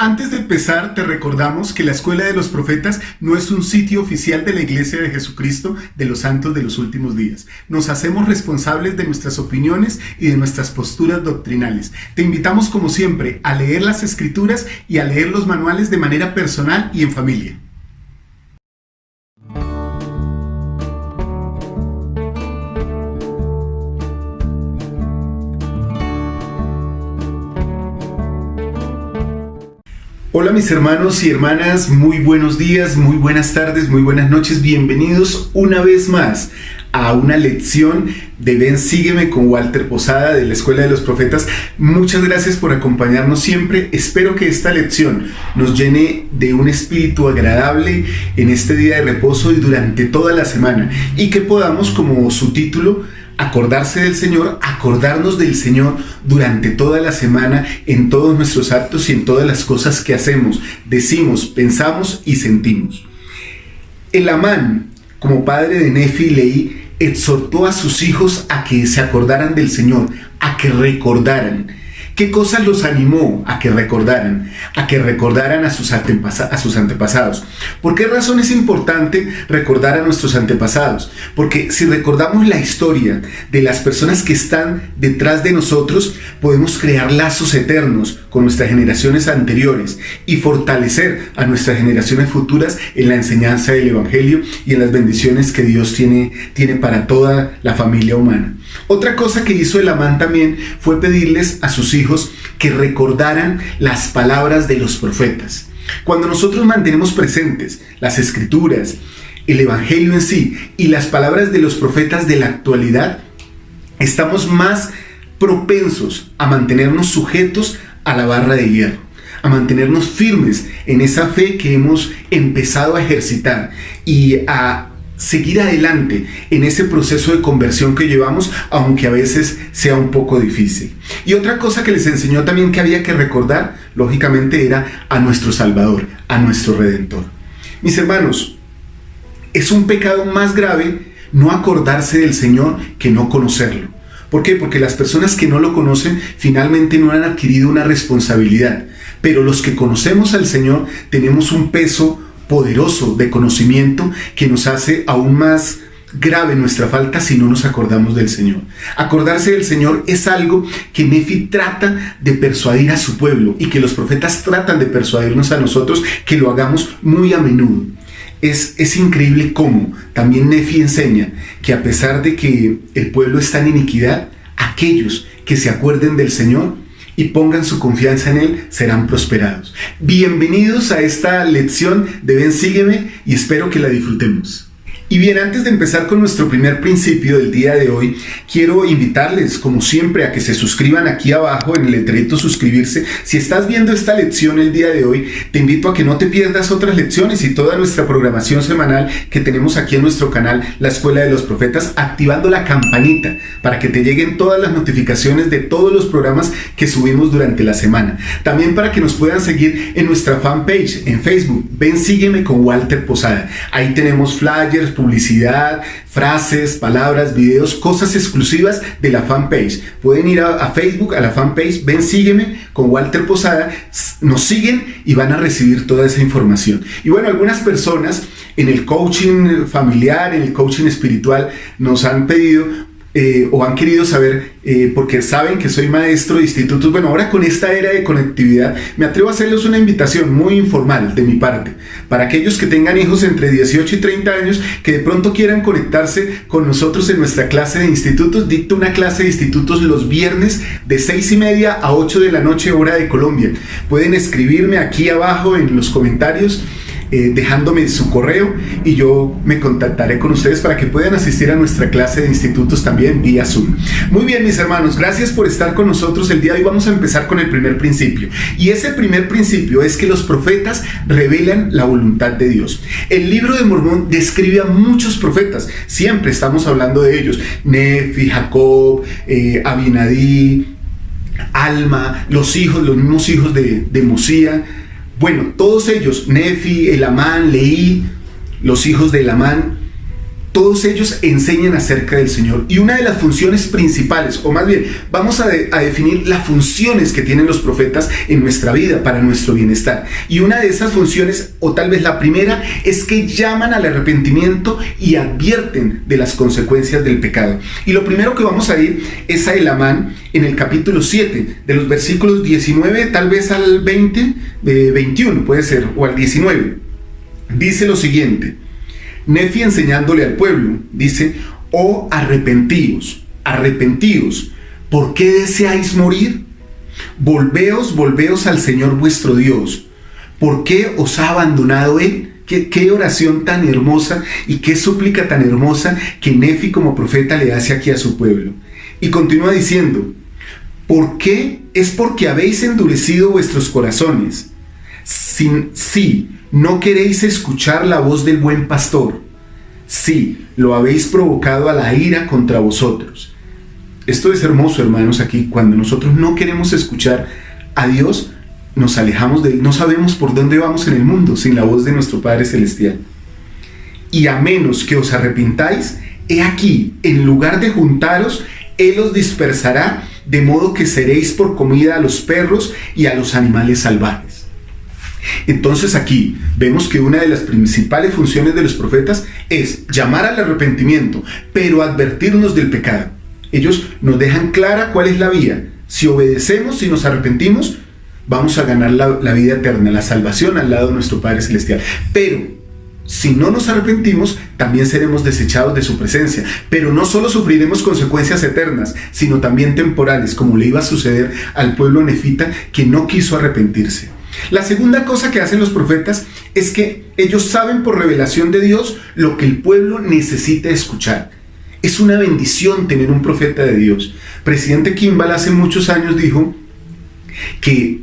Antes de empezar, te recordamos que la Escuela de los Profetas no es un sitio oficial de la Iglesia de Jesucristo de los Santos de los Últimos Días. Nos hacemos responsables de nuestras opiniones y de nuestras posturas doctrinales. Te invitamos, como siempre, a leer las Escrituras y a leer los manuales de manera personal y en familia. Hola mis hermanos y hermanas, muy buenos días, muy buenas tardes, muy buenas noches, bienvenidos una vez más a una lección de Ven Sígueme con Walter Posada de la Escuela de los Profetas. Muchas gracias por acompañarnos siempre. Espero que esta lección nos llene de un espíritu agradable en este día de reposo y durante toda la semana, y que podamos, como su título, acordarse del Señor, acordarnos del Señor durante toda la semana, en todos nuestros actos y en todas las cosas que hacemos, decimos, pensamos y sentimos. El Amán, como padre de Nefi y Leí, exhortó a sus hijos a que se acordaran del Señor, a que recordaran. ¿Qué cosas los animó a que recordaran? A que recordaran a sus antepasados. ¿Por qué razón es importante recordar a nuestros antepasados? Porque si recordamos la historia de las personas que están detrás de nosotros, podemos crear lazos eternos con nuestras generaciones anteriores y fortalecer a nuestras generaciones futuras en la enseñanza del Evangelio y en las bendiciones que Dios tiene para toda la familia humana. Otra cosa que hizo el Amán también fue pedirles a sus hijos que recordaran las palabras de los profetas. Cuando nosotros mantenemos presentes las Escrituras, el Evangelio en sí y las palabras de los profetas de la actualidad, estamos más propensos a mantenernos sujetos a la barra de hierro, a mantenernos firmes en esa fe que hemos empezado a ejercitar y a seguir adelante en ese proceso de conversión que llevamos, aunque a veces sea un poco difícil. Y otra cosa que les enseñó también que había que recordar, lógicamente, era a nuestro Salvador, a nuestro Redentor. Mis hermanos, es un pecado más grave no acordarse del Señor que no conocerlo. ¿Por qué? Porque las personas que no lo conocen finalmente no han adquirido una responsabilidad, pero los que conocemos al Señor tenemos un peso poderoso de conocimiento que nos hace aún más grave nuestra falta si no nos acordamos del Señor. Acordarse del Señor es algo que Nefi trata de persuadir a su pueblo y que los profetas tratan de persuadirnos a nosotros que lo hagamos muy a menudo. Es increíble cómo también Nefi enseña que a pesar de que el pueblo está en iniquidad, aquellos que se acuerden del Señor y pongan su confianza en Él, serán prosperados. Bienvenidos a esta lección de Ven Sígueme y espero que la disfrutemos. Y bien, antes de empezar con nuestro primer principio del día de hoy, quiero invitarles, como siempre, a que se suscriban aquí abajo en el letrerito suscribirse. Si estás viendo esta lección el día de hoy, te invito a que no te pierdas otras lecciones y toda nuestra programación semanal que tenemos aquí en nuestro canal, La Escuela de los Profetas, activando la campanita para que te lleguen todas las notificaciones de todos los programas que subimos durante la semana. También para que nos puedan seguir en nuestra fanpage en Facebook, Ven Sígueme con Walter Posada. Ahí tenemos flyers, publicidad, frases, palabras, videos, cosas exclusivas de la fanpage. Pueden ir a Facebook, a la fanpage Ven Sígueme con Walter Posada, nos siguen y van a recibir toda esa información. Y bueno, algunas personas en el coaching familiar, en el coaching espiritual, nos han pedido o han querido saber, porque saben que soy maestro de institutos. Bueno, ahora con esta era de conectividad, me atrevo a hacerles una invitación muy informal de mi parte, para aquellos que tengan hijos entre 18 y 30 años, que de pronto quieran conectarse con nosotros en nuestra clase de institutos. Dicto una clase de institutos los viernes de 6:30 a 8 de la noche, hora de Colombia. Pueden escribirme aquí abajo en los comentarios, dejándome su correo, y yo me contactaré con ustedes para que puedan asistir a nuestra clase de institutos también vía Zoom. Muy bien, mis hermanos, gracias por estar con nosotros el día de hoy. Vamos a empezar con el primer principio, y ese primer principio es que los profetas revelan la voluntad de Dios. El libro de Mormón describe a muchos profetas, siempre estamos hablando de ellos: Nefi, Jacob, Abinadí, Alma, los mismos hijos de Mosía. Bueno, todos ellos, Nefi, el Amán, Leí, los hijos del Amán, Todos ellos enseñan acerca del Señor. Y una de las funciones principales, o más bien, vamos a definir las funciones que tienen los profetas en nuestra vida para nuestro bienestar. Y una de esas funciones, o tal vez la primera, es que llaman al arrepentimiento y advierten de las consecuencias del pecado. Y lo primero que vamos a ir es a Elamán en el capítulo 7, de los versículos 19 tal vez al 21 puede ser, o al 19. Dice lo siguiente: Nefi enseñándole al pueblo, dice: oh, arrepentíos, arrepentíos, ¿por qué deseáis morir? Volveos, volveos al Señor vuestro Dios. ¿Por qué os ha abandonado Él? Qué oración tan hermosa y qué súplica tan hermosa que Nefi como profeta le hace aquí a su pueblo. Y continúa diciendo: ¿por qué? Es porque habéis endurecido vuestros corazones. Sí, no queréis escuchar la voz del buen pastor. Sí, lo habéis provocado a la ira contra vosotros. Esto es hermoso, hermanos, aquí cuando nosotros no queremos escuchar a Dios, nos alejamos de Él, no sabemos por dónde vamos en el mundo sin la voz de nuestro Padre Celestial. Y a menos que os arrepintáis, he aquí, en lugar de juntaros, Él os dispersará, de modo que seréis por comida a los perros y a los animales salvajes. Entonces aquí vemos que una de las principales funciones de los profetas es llamar al arrepentimiento, pero advertirnos del pecado. Ellos nos dejan clara cuál es la vía. Si obedecemos, si nos arrepentimos, vamos a ganar la vida eterna, la salvación al lado de nuestro Padre Celestial. Pero si no nos arrepentimos, también seremos desechados de su presencia. Pero no solo sufriremos consecuencias eternas, sino también temporales, como le iba a suceder al pueblo nefita que no quiso arrepentirse. La segunda cosa que hacen los profetas es que ellos saben por revelación de Dios lo que el pueblo necesita escuchar. Es una bendición tener un profeta de Dios. Presidente Kimball hace muchos años dijo que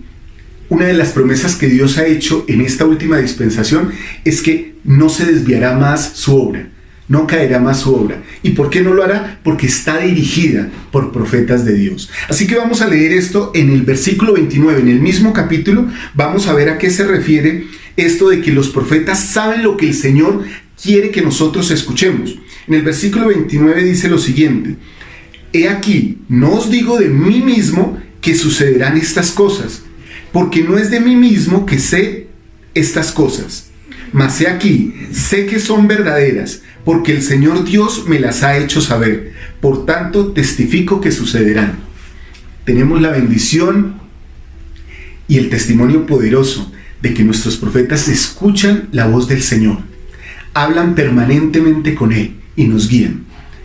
una de las promesas que Dios ha hecho en esta última dispensación es que no se desviará más su obra, no caerá más su obra. ¿Y por qué no lo hará? Porque está dirigida por profetas de Dios. Así que vamos a leer esto en el versículo 29, en el mismo capítulo. Vamos a ver a qué se refiere esto de que los profetas saben lo que el Señor quiere que nosotros escuchemos. En el versículo 29 dice lo siguiente: he aquí, no os digo de mí mismo que sucederán estas cosas, porque no es de mí mismo que sé estas cosas, mas he aquí, sé que son verdaderas, porque el Señor Dios me las ha hecho saber. Por tanto, testifico que sucederán. Tenemos la bendición y el testimonio poderoso de que nuestros profetas escuchan la voz del Señor, hablan permanentemente con Él y nos guían.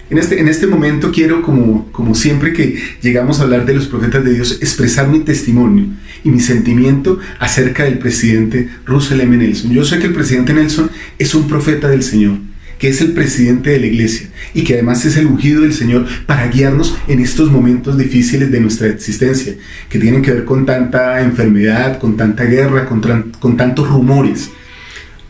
En este momento quiero, como siempre que llegamos a hablar de los profetas de Dios, expresar mi testimonio y mi sentimiento acerca del presidente Russell M. Nelson. Yo sé que el presidente Nelson es un profeta del Señor, que es el presidente de la iglesia y que además es el ungido del Señor para guiarnos en estos momentos difíciles de nuestra existencia, que tienen que ver con tanta enfermedad, con tanta guerra, con tantos rumores.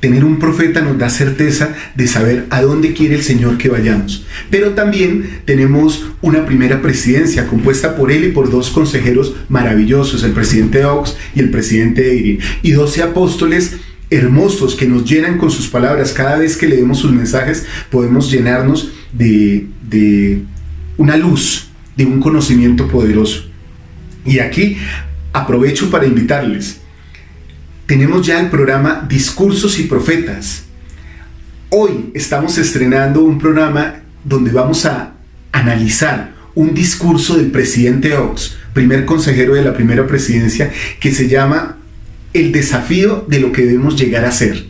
Tener un profeta nos da certeza de saber a dónde quiere el Señor que vayamos. Pero también tenemos una primera presidencia compuesta por él y por dos consejeros maravillosos, el presidente Oaks y el presidente Eyring, y 12 apóstoles hermosos que nos llenan con sus palabras. Cada vez que leemos sus mensajes podemos llenarnos de una luz, de un conocimiento poderoso. Y aquí aprovecho para invitarles. Tenemos ya el programa Discursos y Profetas. Hoy estamos estrenando un programa donde vamos a analizar un discurso del presidente Oaks, primer consejero de la primera presidencia, que se llama El desafío de lo que debemos llegar a ser.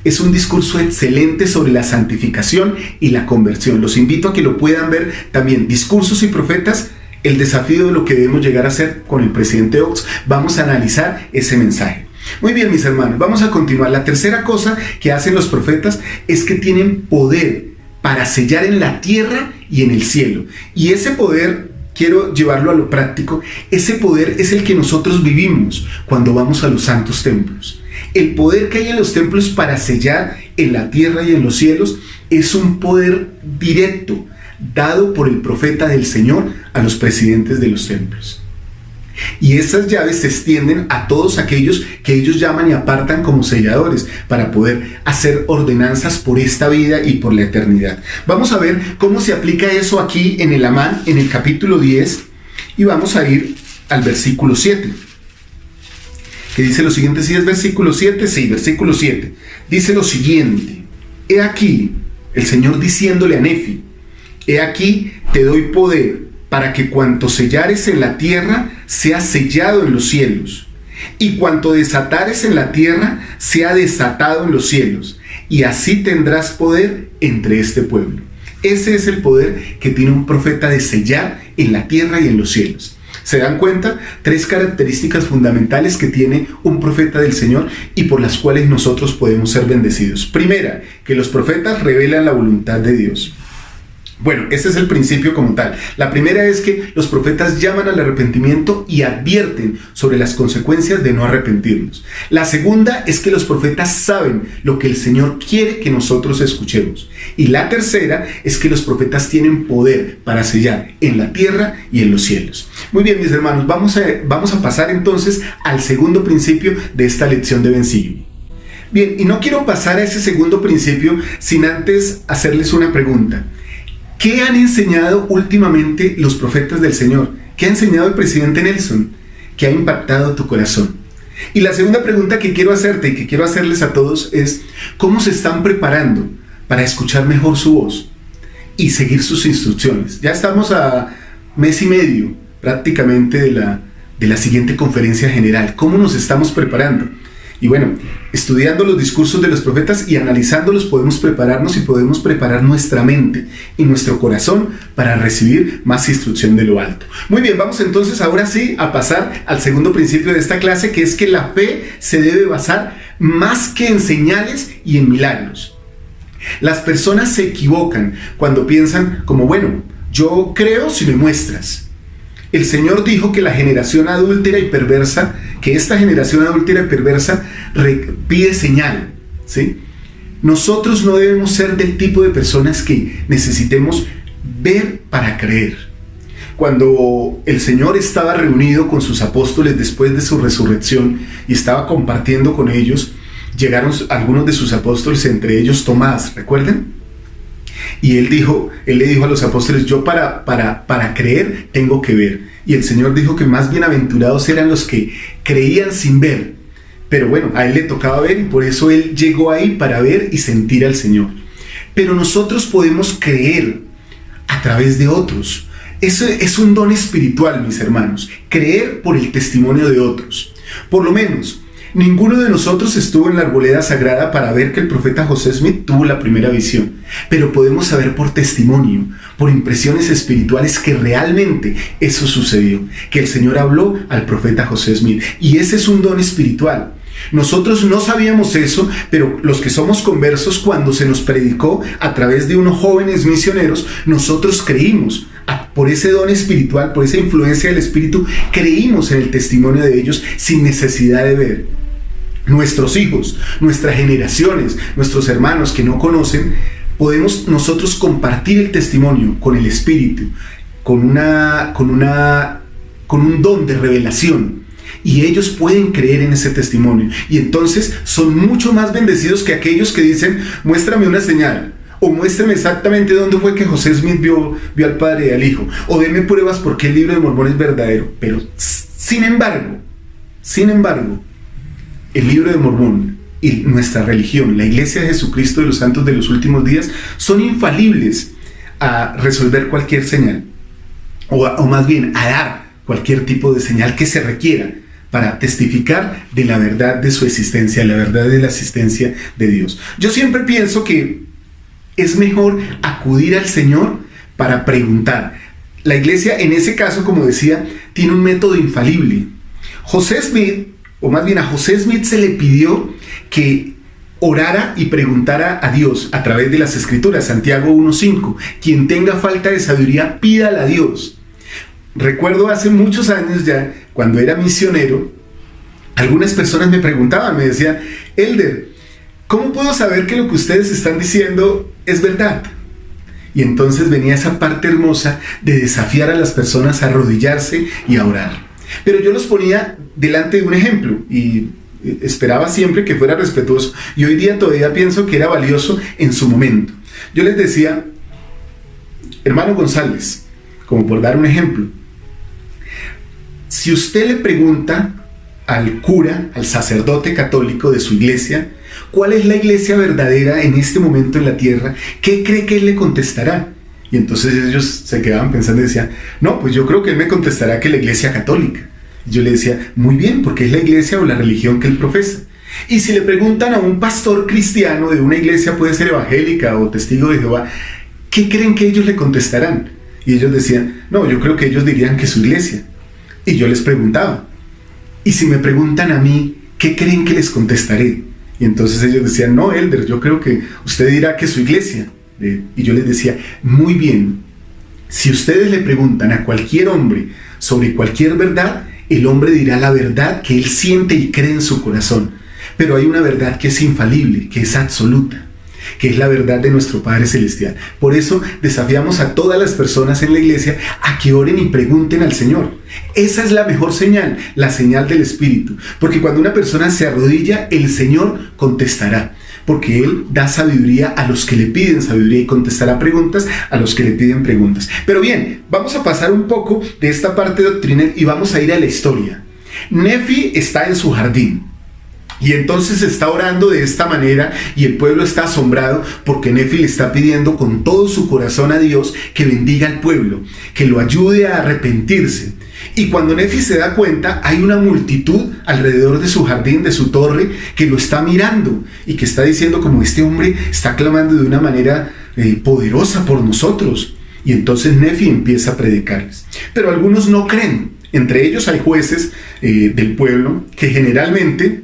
Es un discurso excelente sobre la santificación y la conversión. Los invito a que lo puedan ver también. Discursos y Profetas, el desafío de lo que debemos llegar a ser, con el presidente Oaks. Vamos a analizar ese mensaje. Muy bien, mis hermanos, vamos a continuar. La tercera cosa que hacen los profetas es que tienen poder para sellar en la tierra y en el cielo. Y ese poder, quiero llevarlo a lo práctico, ese poder es el que nosotros vivimos cuando vamos a los santos templos. El poder que hay en los templos para sellar en la tierra y en los cielos es un poder directo dado por el profeta del Señor a los presidentes de los templos. Y esas llaves se extienden a todos aquellos que ellos llaman y apartan como selladores para poder hacer ordenanzas por esta vida y por la eternidad. Vamos a ver cómo se aplica eso aquí en el Amán, en el capítulo 10, y vamos a ir al versículo 7. Que dice lo siguiente, ¿sí es versículo 7? Sí, versículo 7. Dice lo siguiente: he aquí, el Señor diciéndole a Nefi, he aquí te doy poder para que cuanto sellares en la tierra sea sellado en los cielos, y cuanto desatares en la tierra sea desatado en los cielos, y así tendrás poder entre este pueblo. Ese es el poder que tiene un profeta de sellar en la tierra y en los cielos. ¿Se dan cuenta? 3 características fundamentales que tiene un profeta del Señor y por las cuales nosotros podemos ser bendecidos. Primera, que los profetas revelan la voluntad de Dios. Bueno, ese es el principio como tal. La primera es que los profetas llaman al arrepentimiento y advierten sobre las consecuencias de no arrepentirnos. La segunda es que los profetas saben lo que el Señor quiere que nosotros escuchemos. Y la tercera es que los profetas tienen poder para sellar en la tierra y en los cielos. Muy bien, mis hermanos, vamos a pasar entonces al segundo principio de esta lección de Ben Sígueme. Bien, y no quiero pasar a ese segundo principio sin antes hacerles una pregunta. ¿Qué han enseñado últimamente los profetas del Señor? ¿Qué ha enseñado el presidente Nelson? ¿Qué ha impactado tu corazón? Y la segunda pregunta que quiero hacerte y que quiero hacerles a todos es: ¿cómo se están preparando para escuchar mejor su voz y seguir sus instrucciones? Ya estamos a mes y medio prácticamente de la siguiente conferencia general. ¿Cómo nos estamos preparando? Y bueno, estudiando los discursos de los profetas y analizándolos podemos prepararnos y podemos preparar nuestra mente y nuestro corazón para recibir más instrucción de lo alto. Muy bien, vamos entonces ahora sí a pasar al segundo principio de esta clase, que es que la fe se debe basar más que en señales y en milagros. Las personas se equivocan cuando piensan como, bueno, yo creo si me muestras. El Señor dijo que la generación adúltera y perversa, que esta generación adúltera y perversa pide señal, ¿sí? Nosotros no debemos ser del tipo de personas que necesitemos ver para creer. Cuando el Señor estaba reunido con sus apóstoles después de su resurrección y estaba compartiendo con ellos, llegaron algunos de sus apóstoles, entre ellos Tomás, ¿recuerdan? Y él le dijo a los apóstoles: yo para creer tengo que ver. Y el Señor dijo que más bienaventurados eran los que creían sin ver. Pero bueno, a él le tocaba ver y por eso él llegó ahí para ver y sentir al Señor. Pero nosotros podemos creer a través de otros. Eso es un don espiritual, mis hermanos. Creer por el testimonio de otros. Por lo menos, ninguno de nosotros estuvo en la arboleda sagrada para ver que el profeta José Smith tuvo la primera visión, pero podemos saber por testimonio, por impresiones espirituales, que realmente eso sucedió, que el Señor habló al profeta José Smith, y ese es un don espiritual. Nosotros no sabíamos eso, pero los que somos conversos, cuando se nos predicó a través de unos jóvenes misioneros, nosotros creímos. Por ese don espiritual, por esa influencia del Espíritu, creímos en el testimonio de ellos sin necesidad de ver. Nuestros hijos, nuestras generaciones, nuestros hermanos que no conocen, podemos nosotros compartir el testimonio con el Espíritu, con un don de revelación, y ellos pueden creer en ese testimonio, y entonces son mucho más bendecidos que aquellos que dicen: muéstrame una señal, o muéstrame exactamente dónde fue que José Smith vio al Padre y al Hijo, o deme pruebas porque el libro de Mormón es verdadero. Pero sin embargo, el libro de Mormón y nuestra religión, la Iglesia de Jesucristo de los Santos de los Últimos Días, son infalibles a resolver cualquier señal, o más bien a dar cualquier tipo de señal que se requiera para testificar de la verdad de su existencia, la verdad de la existencia de Dios. Yo siempre pienso que es mejor acudir al Señor para preguntar. La iglesia, en ese caso, como decía, tiene un método infalible. José Smith, o más bien a José Smith, se le pidió que orara y preguntara a Dios a través de las Escrituras. Santiago 1:5: quien tenga falta de sabiduría, pídala a Dios. Recuerdo hace muchos años ya, cuando era misionero, algunas personas me preguntaban, me decían: Elder, ¿cómo puedo saber que lo que ustedes están diciendo es verdad? Y entonces venía esa parte hermosa de desafiar a las personas a arrodillarse y a orar. Pero yo los ponía delante de un ejemplo y esperaba siempre que fuera respetuoso, y hoy día todavía pienso que era valioso en su momento. Yo les decía, hermano González, como por dar un ejemplo, si usted le pregunta al cura, al sacerdote católico de su iglesia, ¿cuál es la iglesia verdadera en este momento en la tierra?, ¿qué cree que él le contestará? Y entonces ellos se quedaban pensando y decían, no, pues yo creo que él me contestará que la iglesia católica. Y yo le decía, muy bien, porque es la iglesia o la religión que él profesa. Y si le preguntan a un pastor cristiano de una iglesia, puede ser evangélica o testigo de Jehová, ¿qué creen que ellos le contestarán? Y ellos decían, no, yo creo que ellos dirían que su iglesia. Y yo les preguntaba, y si me preguntan a mí, ¿qué creen que les contestaré? Y entonces ellos decían, no, Elder, yo creo que usted dirá que su iglesia. Y yo les decía, muy bien, si ustedes le preguntan a cualquier hombre sobre cualquier verdad, el hombre dirá la verdad que él siente y cree en su corazón. Pero hay una verdad que es infalible, que es absoluta, que es la verdad de nuestro Padre Celestial. Por eso desafiamos a todas las personas en la iglesia a que oren y pregunten al Señor. Esa es la mejor señal, la señal del Espíritu. Porque cuando una persona se arrodilla, el Señor contestará. Porque Él da sabiduría a los que le piden sabiduría y contestará preguntas a los que le piden preguntas. Pero bien, vamos a pasar un poco de esta parte doctrinal y vamos a ir a la historia. Nefi está en su jardín. Y entonces está orando de esta manera y el pueblo está asombrado porque Nefi le está pidiendo con todo su corazón a Dios que bendiga al pueblo, que lo ayude a arrepentirse. Y cuando Nefi se da cuenta, hay una multitud alrededor de su jardín, de su torre, que lo está mirando y que está diciendo como este hombre está clamando de una manera poderosa por nosotros. Y entonces Nefi empieza a predicarles. Pero algunos no creen. Entre ellos hay jueces del pueblo que generalmente,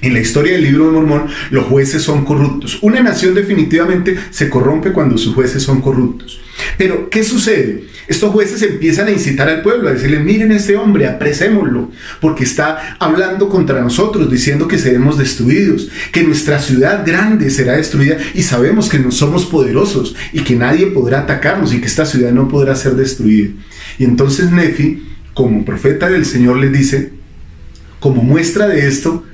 en la historia del libro de Mormón, los jueces son corruptos. Una nación definitivamente se corrompe cuando sus jueces son corruptos. Pero, ¿qué sucede? Estos jueces empiezan a incitar al pueblo, a decirle, miren a este hombre, apresémoslo, porque está hablando contra nosotros, diciendo que seremos destruidos, que nuestra ciudad grande será destruida, y sabemos que no somos poderosos, y que nadie podrá atacarnos, y que esta ciudad no podrá ser destruida. Y entonces Nefi, como profeta del Señor, les dice, como muestra de esto,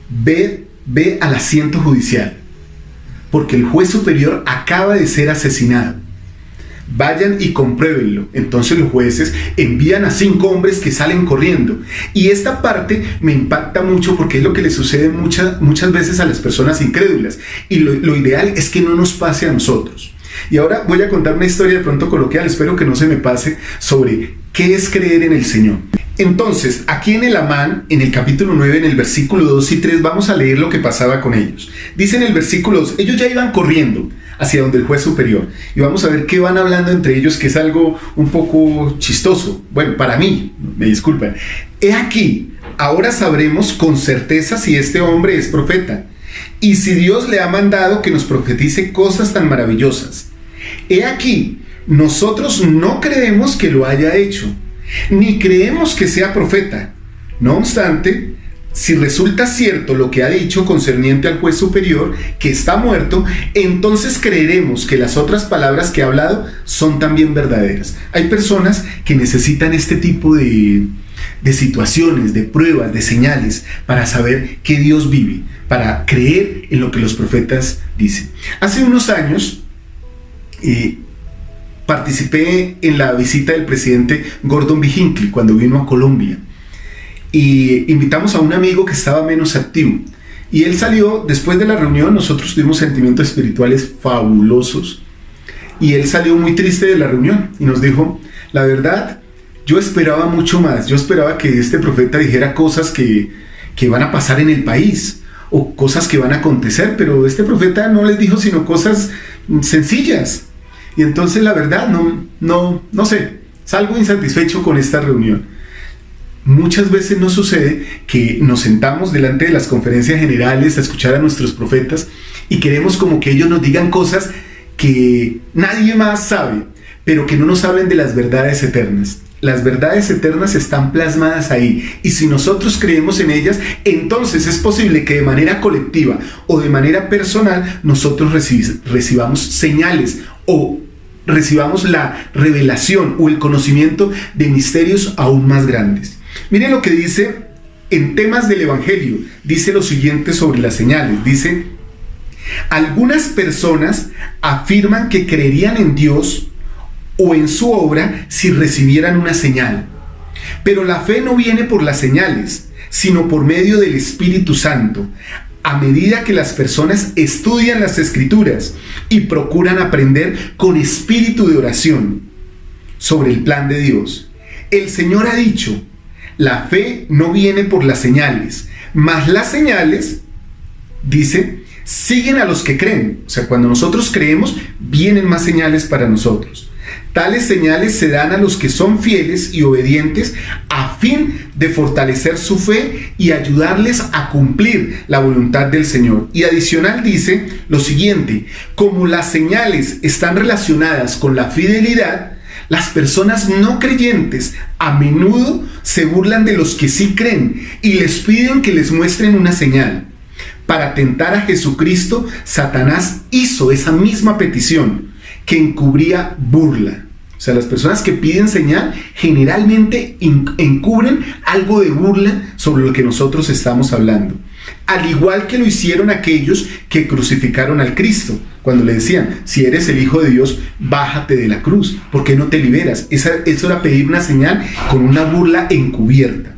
ve al asiento judicial, porque el juez superior acaba de ser asesinado. Vayan y compruébenlo. Entonces los jueces envían a 5 hombres que salen corriendo. Y esta parte me impacta mucho porque es lo que le sucede muchas veces a las personas incrédulas. Y lo ideal es que no nos pase a nosotros. Y ahora voy a contar una historia de pronto coloquial, espero que no se me pase, sobre qué es creer en el Señor. Entonces, aquí en el Amán, en el capítulo 9, en el versículo 2 y 3, vamos a leer lo que pasaba con ellos. Dice en el versículo 2, ellos ya iban corriendo hacia donde el juez superior. Y vamos a ver qué van hablando entre ellos, que es algo un poco chistoso. Bueno, para mí, me disculpan. He aquí, ahora sabremos con certeza si este hombre es profeta, y si Dios le ha mandado que nos profetice cosas tan maravillosas. He aquí, nosotros no creemos que lo haya hecho, ni creemos que sea profeta. No obstante, si resulta cierto lo que ha dicho concerniente al juez superior, que está muerto, entonces creeremos que las otras palabras que ha hablado son también verdaderas. Hay personas que necesitan este tipo de situaciones, de pruebas, de señales, para saber que Dios vive, para creer en lo que los profetas dicen. Hace unos años, participé en la visita del presidente Gordon B. Hinckley cuando vino a Colombia, y invitamos a un amigo que estaba menos activo, y él salió después de la reunión. Nosotros tuvimos sentimientos espirituales fabulosos, y él salió muy triste de la reunión y nos dijo, la verdad, yo esperaba mucho más. Yo esperaba que este profeta dijera cosas que van a pasar en el país, o cosas que van a acontecer, pero este profeta no les dijo sino cosas sencillas. Y entonces la verdad no sé, salgo insatisfecho con esta reunión. Muchas veces nos sucede que nos sentamos delante de las conferencias generales a escuchar a nuestros profetas y queremos como que ellos nos digan cosas que nadie más sabe, pero que no nos hablen de las verdades eternas. Las verdades eternas están plasmadas ahí, y si nosotros creemos en ellas, entonces es posible que de manera colectiva o de manera personal nosotros recibamos señales o recibamos la revelación o el conocimiento de misterios aún más grandes. Miren lo que dice en temas del Evangelio. Dice lo siguiente sobre las señales. Dice: algunas personas afirman que creerían en Dios o en su obra si recibieran una señal. Pero la fe no viene por las señales, sino por medio del Espíritu Santo, a medida que las personas estudian las Escrituras y procuran aprender con espíritu de oración sobre el plan de Dios. El Señor ha dicho: la fe no viene por las señales, mas las señales, dice, siguen a los que creen. O sea, cuando nosotros creemos, vienen más señales para nosotros. Tales señales se dan a los que son fieles y obedientes a fin de fortalecer su fe y ayudarles a cumplir la voluntad del Señor. Y adicional dice lo siguiente: como las señales están relacionadas con la fidelidad, las personas no creyentes a menudo se burlan de los que sí creen y les piden que les muestren una señal. Para tentar a Jesucristo, Satanás hizo esa misma petición, que encubría burla. O sea, las personas que piden señal generalmente encubren algo de burla sobre lo que nosotros estamos hablando. Al igual que lo hicieron aquellos que crucificaron al Cristo, cuando le decían: si eres el Hijo de Dios, bájate de la cruz, ¿por qué no te liberas? Eso era pedir una señal con una burla encubierta.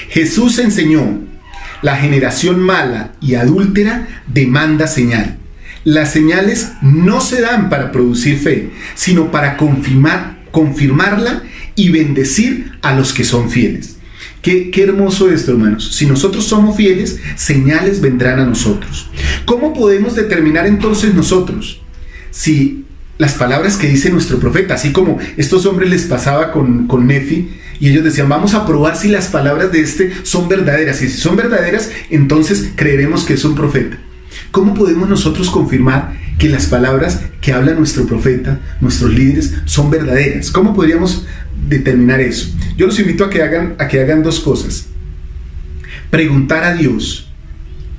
Jesús enseñó: la generación mala y adúltera demanda señal. Las señales no se dan para producir fe, sino para confirmarla y bendecir a los que son fieles. Qué hermoso esto, hermanos. Si nosotros somos fieles, señales vendrán a nosotros. ¿Cómo podemos determinar entonces nosotros si las palabras que dice nuestro profeta, así como estos hombres les pasaba con Nefi, y ellos decían: vamos a probar si las palabras de este son verdaderas, y si son verdaderas, entonces creeremos que es un profeta? ¿Cómo podemos nosotros confirmar que las palabras que habla nuestro profeta, nuestros líderes, son verdaderas? ¿Cómo podríamos determinar eso? Yo los invito a que hagan dos cosas. Preguntar a Dios.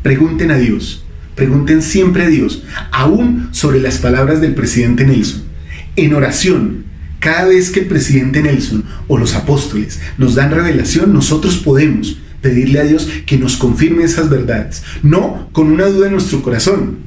Pregunten a Dios. Pregunten siempre a Dios, aún sobre las palabras del presidente Nelson. En oración, cada vez que el presidente Nelson o los apóstoles nos dan revelación, nosotros podemos pedirle a Dios que nos confirme esas verdades, no con una duda en nuestro corazón: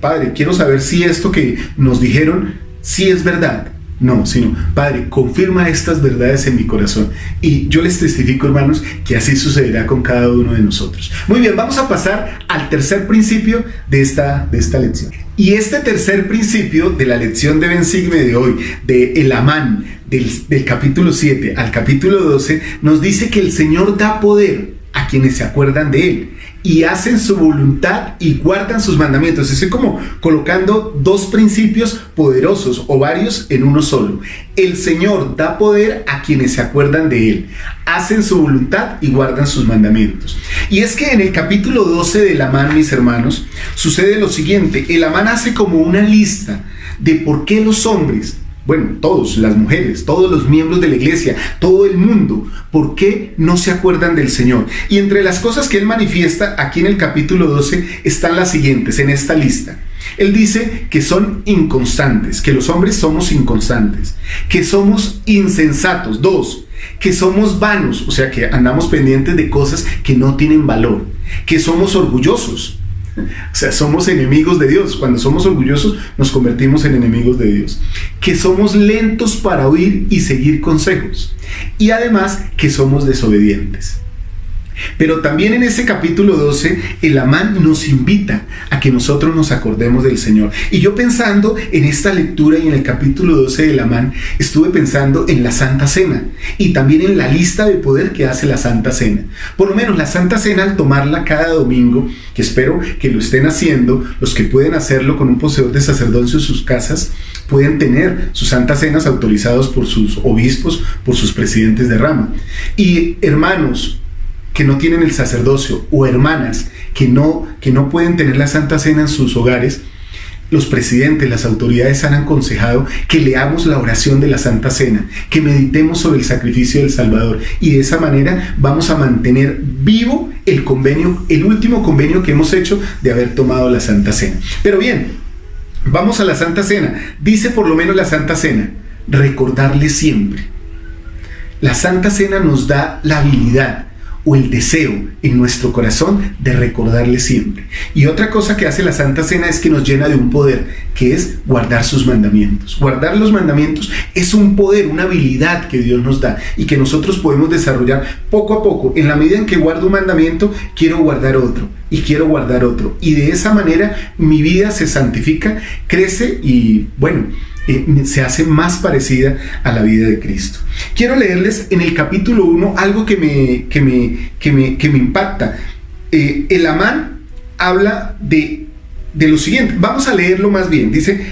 Padre, quiero saber si esto que nos dijeron sí es verdad. No, sino: Padre, confirma estas verdades en mi corazón. Y yo les testifico, hermanos, que así sucederá con cada uno de nosotros. Muy bien, vamos a pasar al tercer principio de esta lección. Y este tercer principio de la lección de Ven Sígueme de hoy, de el Amán, del capítulo 7 al capítulo 12, nos dice que el Señor da poder a quienes se acuerdan de Él y hacen su voluntad y guardan sus mandamientos. Estoy como colocando dos principios poderosos o varios en uno solo. El Señor da poder a quienes se acuerdan de Él, hacen su voluntad y guardan sus mandamientos. Y es que en el capítulo 12 del Amán, mis hermanos, sucede lo siguiente: el Amán hace como una lista de por qué los hombres, bueno, todos, las mujeres, todos los miembros de la iglesia, todo el mundo, ¿por qué no se acuerdan del Señor? Y entre las cosas que él manifiesta aquí en el capítulo 12 están las siguientes en esta lista. Él dice que son inconstantes, que los hombres somos inconstantes, que somos insensatos. 2, que somos vanos, o sea que andamos pendientes de cosas que no tienen valor, que somos orgullosos. O sea, somos enemigos de Dios. Cuando somos orgullosos nos convertimos en enemigos de Dios. Que somos lentos para oír y seguir consejos. Y además que somos desobedientes. Pero también en ese capítulo 12, el Amán nos invita a que nosotros nos acordemos del Señor. Y yo pensando en esta lectura y en el capítulo 12 del Amán, estuve pensando en la Santa Cena y también en la lista de poder que hace la Santa Cena. Por lo menos la Santa Cena, al tomarla cada domingo, que espero que lo estén haciendo, los que pueden hacerlo con un poseedor de sacerdocio en sus casas, pueden tener sus santas cenas autorizados por sus obispos, por sus presidentes de rama. Y hermanos que no tienen el sacerdocio, o hermanas que no pueden tener la Santa Cena en sus hogares, los presidentes, las autoridades han aconsejado que leamos la oración de la Santa Cena, que meditemos sobre el sacrificio del Salvador, y de esa manera vamos a mantener vivo el convenio, el último convenio que hemos hecho de haber tomado la Santa Cena. Pero bien, vamos a la Santa Cena. Dice por lo menos la Santa Cena: recordarle siempre. La Santa Cena nos da la habilidad o el deseo en nuestro corazón de recordarle siempre. Y otra cosa que hace la Santa Cena es que nos llena de un poder, que es guardar sus mandamientos. Guardar los mandamientos es un poder, una habilidad que Dios nos da y que nosotros podemos desarrollar poco a poco. En la medida en que guardo un mandamiento, quiero guardar otro y quiero guardar otro. Y de esa manera mi vida se santifica, crece y se hace más parecida a la vida de Cristo. Quiero leerles en el capítulo 1 algo que me impacta. El Amán habla de lo siguiente. Vamos a leerlo más bien. Dice: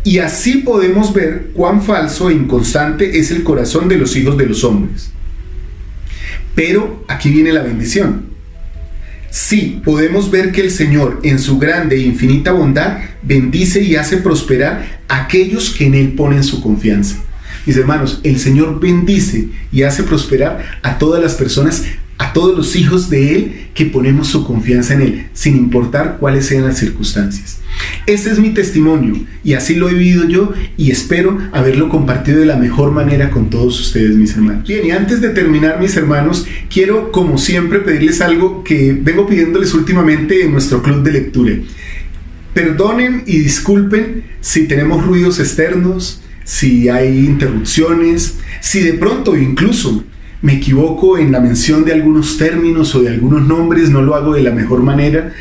y así podemos ver cuán falso e inconstante es el corazón de los hijos de los hombres. Pero aquí viene la bendición. Sí, podemos ver que el Señor, en su grande e infinita bondad, bendice y hace prosperar a aquellos que en Él ponen su confianza. Mis hermanos, el Señor bendice y hace prosperar a todas las personas, a todos los hijos de Él que ponemos su confianza en Él, sin importar cuáles sean las circunstancias. Este es mi testimonio y así lo he vivido yo y espero haberlo compartido de la mejor manera con todos ustedes, mis hermanos. Bien, y antes de terminar, mis hermanos, quiero como siempre pedirles algo que vengo pidiéndoles últimamente en nuestro club de lectura. Perdonen y disculpen si tenemos ruidos externos, si hay interrupciones, si de pronto incluso me equivoco en la mención de algunos términos o de algunos nombres, no lo hago de la mejor manera.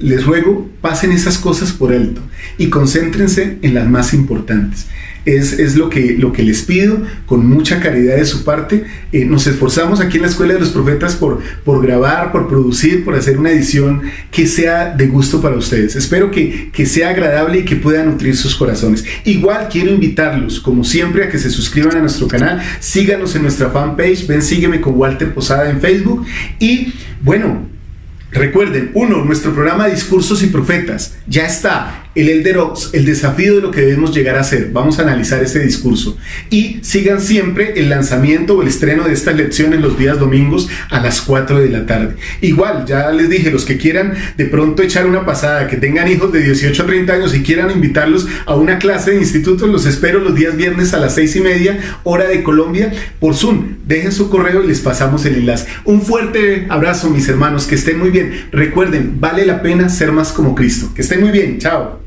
Les ruego, pasen esas cosas por alto y concéntrense en las más importantes. Es lo que les pido con mucha caridad de su parte. Nos esforzamos aquí en la Escuela de los Profetas por grabar, por producir, por hacer una edición que sea de gusto para ustedes. Espero que sea agradable y que pueda nutrir sus corazones. Igual quiero invitarlos, como siempre, a que se suscriban a nuestro canal, síganos en nuestra fanpage, ven, sígueme con Walter Posada en Facebook y recuerden, nuestro programa Discursos y Profetas, ya está, el Elder Ops, el desafío de lo que debemos llegar a ser. Vamos a analizar ese discurso. Y sigan siempre el lanzamiento o el estreno de estas lecciones los días domingos a las 4 de la tarde. Igual, ya les dije, los que quieran de pronto echar una pasada, que tengan hijos de 18 a 30 años y quieran invitarlos a una clase de instituto, los espero los días viernes a las 6:30, hora de Colombia, por Zoom. Dejen su correo y les pasamos el enlace. Un fuerte abrazo, mis hermanos, que estén muy bien. Recuerden, vale la pena ser más como Cristo. Que estén muy bien, chao.